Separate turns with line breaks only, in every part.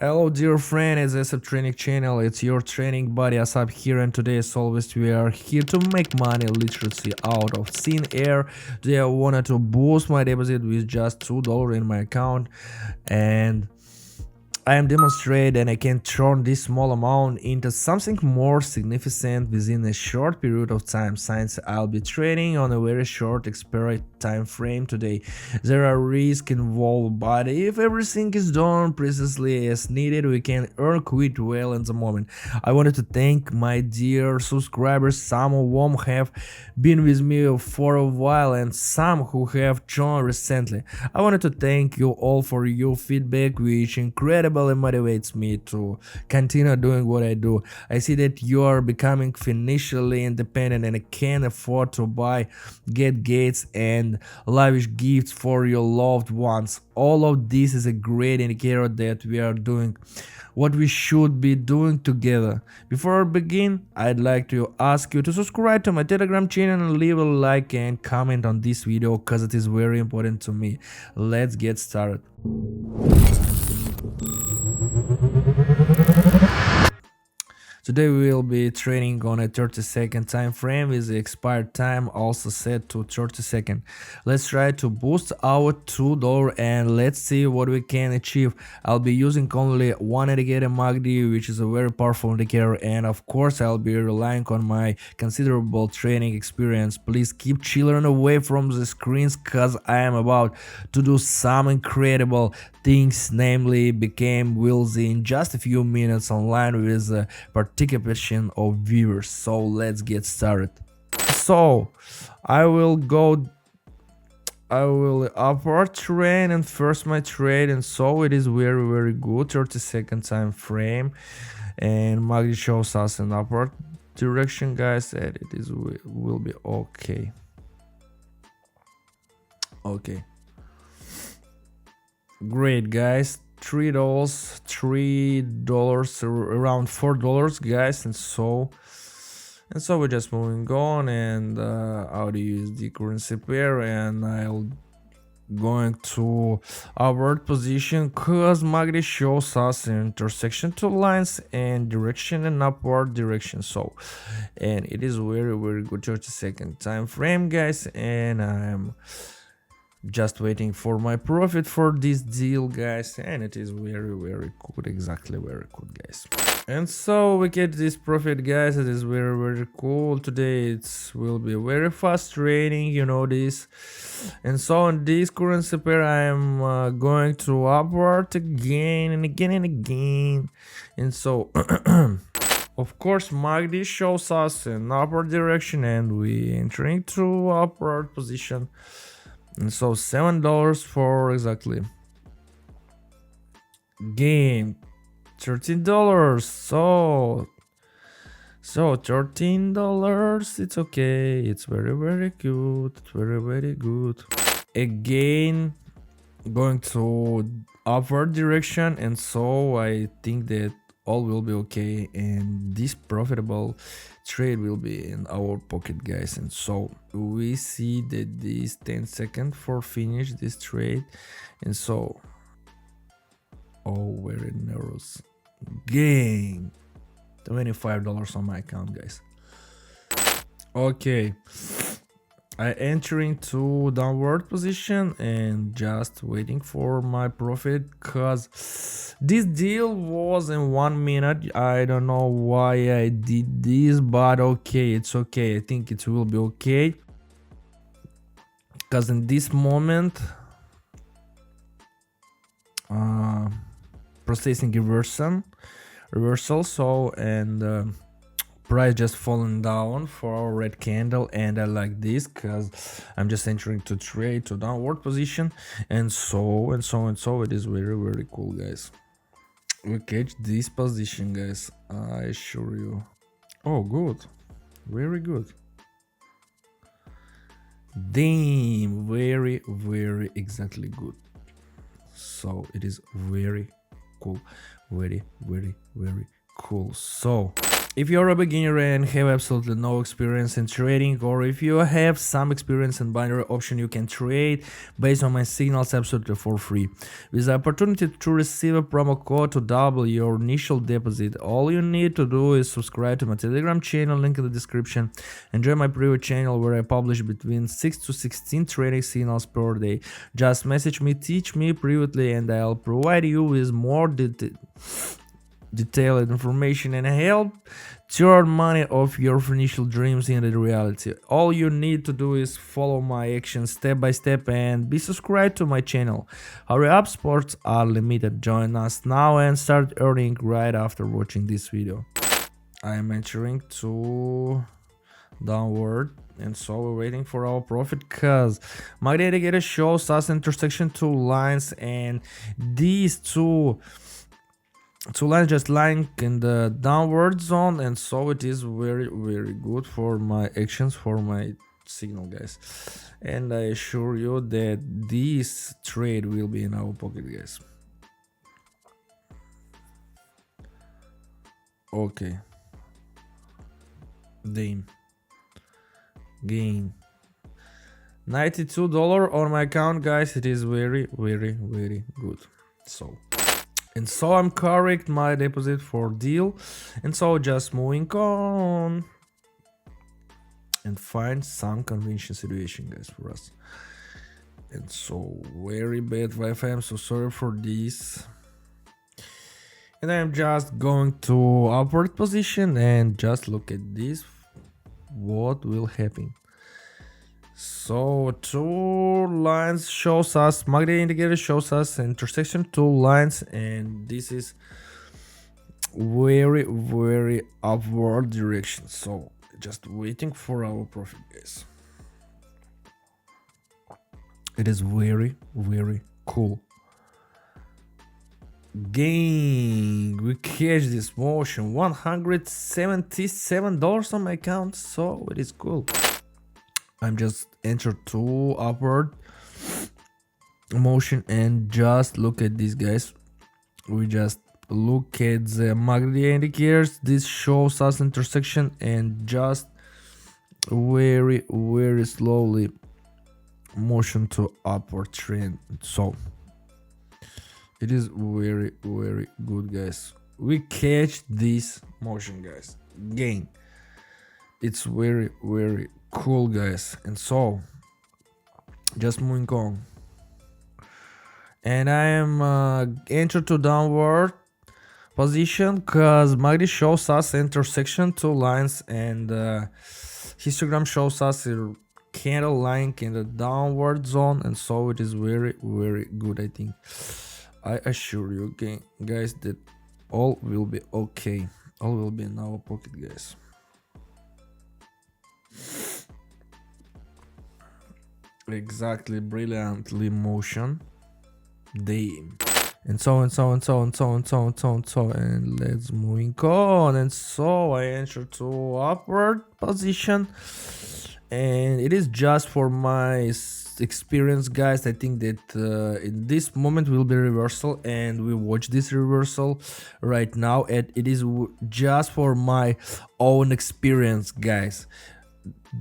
Hello dear friend, it's Asab training channel, it's your training buddy Asab here, and today as always we are here to make money literacy out of thin air. Today I wanted to boost my deposit with just $2 in my account, and I am demonstrate and I can turn this small amount into something more significant within a short period of time, since I'll be trading on a very short expiry time frame today. There are risks involved, but if everything is done precisely as needed, we can earn quite well in the moment. I wanted to thank my dear subscribers, some of whom have been with me for a while and some who have joined recently. I wanted to thank you all for your feedback, which incredibly motivates me to continue doing what I do. I see that you are becoming financially independent and can afford to buy gadgets and lavish gifts for your loved ones. All of this is a great indicator that we are doing what we should be doing together. Before I begin, I'd like to ask you to subscribe to my Telegram channel and leave a like and comment on this video because it is very important to me. Let's get started. Today we will be trading on a 30-second time frame with the expired time also set to 30 seconds. Let's try to boost our $2 and let's see what we can achieve. I'll be using only one indicator MACDI, which is a very powerful indicator, and of course I'll be relying on my considerable trading experience. Please keep children away from the screens cause I am about to do some incredible things, namely became wealthy in just a few minutes online with a participation of viewers. So let's get started. So I will upward trend and first my trade, and so it is very good 30-second time frame, and MACD shows us an upward direction, guys, and it is will be okay. Great, guys. $3 around $4, guys, and so we're just moving on, and how to use the currency pair, and I'll going to upward position because MACD shows us an intersection two lines and direction and upward direction. So, and it is very good 30-second time frame, guys, and I'm just waiting for my profit for this deal, guys, and it is very good, exactly very good, guys. And so we get this profit, guys. It is very cool. Today it will be very fast trading, you know this. And so on this currency pair I am going to upward again and again, and so of course MACD shows us an upward direction and we entering to upward position. And so $7 for exactly gain $13. So $13, it's okay, it's very good, very good. Again going to upward direction, and so I think that all will be okay and this profitable trade will be in our pocket, guys. And so we see that this 10 seconds for finish this trade, and so very nervous, gain $25 on my account, guys. Okay, I entering to downward position and just waiting for my profit because this deal was in 1 minute. I don't know why I did this, but okay, it's okay. I think it will be okay because in this moment processing reversal, so, and price just falling down for our red candle, and I like this because I'm just entering to trade to downward position, and so it is very cool, guys. We catch this position, guys, I assure you. Oh, good, very good. Damn, very exactly good. So it is very cool, very cool. So If you're a beginner and have absolutely no experience in trading, or if you have some experience in binary option, you can trade based on my signals absolutely for free. With the opportunity to receive a promo code to double your initial deposit, all you need to do is subscribe to my Telegram channel, link in the description, and join my private channel where I publish between 6 to 16 trading signals per day. Just message me, teach me privately, and I'll provide you with more detailed information and help turn money off your financial dreams into reality. All you need to do is follow my actions step by step and be subscribed to my channel. Hurry up, sports are limited. Join us now and start earning right after watching this video. I am entering to downward, and so we're waiting for our profit because MACD indicator shows us intersection two lines, and these two lines just lying in the downward zone, and so it is very good for my actions, for my signal, guys. And I assure you that this trade will be in our pocket, guys. Okay, damn, gain $92 on my account, guys. It is very good. So I'm correct my deposit for deal, and so just moving on and find some convention situation, guys, for us. And so very bad Wi-Fi, I'm so sorry for this. And I'm just going to upward position and just look at this, what will happen. So two lines shows us, MACD indicator shows us intersection two lines, and this is very upward direction. So just waiting for our profit, guys. It is very cool. Gain, we catch this motion, $177 on my account, so it is cool. I'm just entered to upward motion and just look at this, guys. We just look at the MACD indicators. This shows us intersection and just very slowly motion to upward trend. So it is very good, guys. We catch this motion, guys. Gain. It's very cool, guys. And so just moving on, and I am entered to downward position because MACD shows us intersection two lines, and histogram shows us a candle line in the downward zone, and so it is very good. I think, I assure you, guys, that all will be okay. All will be in our pocket, guys. Exactly, brilliantly motion. Damn. And so and let's moving on. And so I enter to upward position, and it is just for my experience, guys. I think that in this moment will be reversal, and we watch this reversal right now, and it is just for my own experience, guys,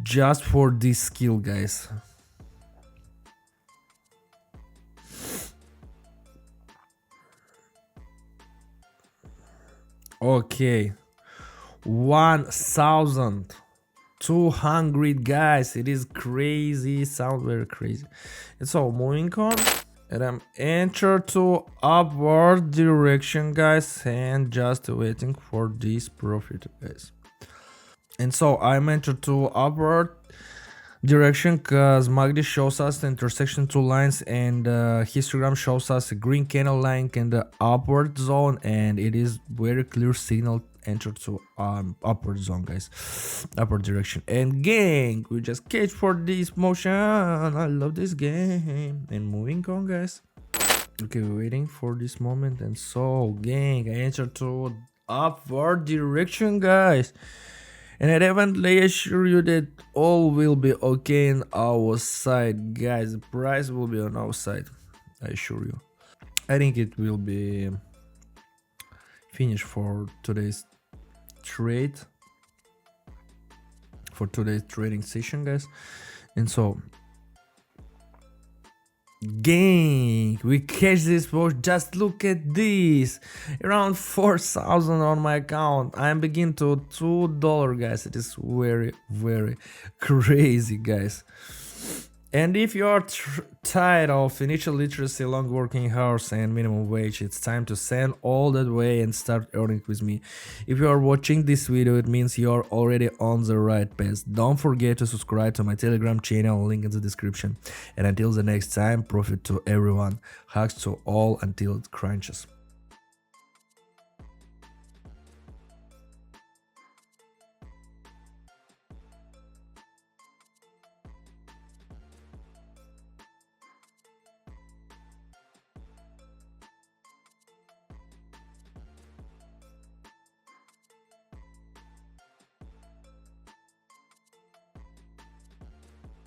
just for this skill, guys. Okay, 1,200, guys. It is crazy, sounds very crazy. And so moving on, and I'm entered to upward direction, guys, and just waiting for this profit, guys. And so I'm entered to upward direction because MACD shows us the intersection two lines, and histogram shows us a green candle line in the upward zone, and it is very clear signal entered to upward zone, guys, upward direction. And gang, we just catch for this motion. I love this game. And moving on, guys. Okay, waiting for this moment. And so gang, I entered to upward direction, guys, and I definitely assure you that all will be okay in our side, guys. The price will be on our side, I assure you. I think it will be finished for today's trade for today's trading session, guys. And so, gang, we catch this watch. Just look at this, around 4,000 on my account. I'm beginning to $2, guys. It is very, very crazy, guys. And if you are tired of financial literacy, long working hours and minimum wage, it's time to send all that way and start earning with me. If you are watching this video, it means you are already on the right path. Don't forget to subscribe to my Telegram channel, link in the description. And until the next time, profit to everyone. Hugs to all until it crunches.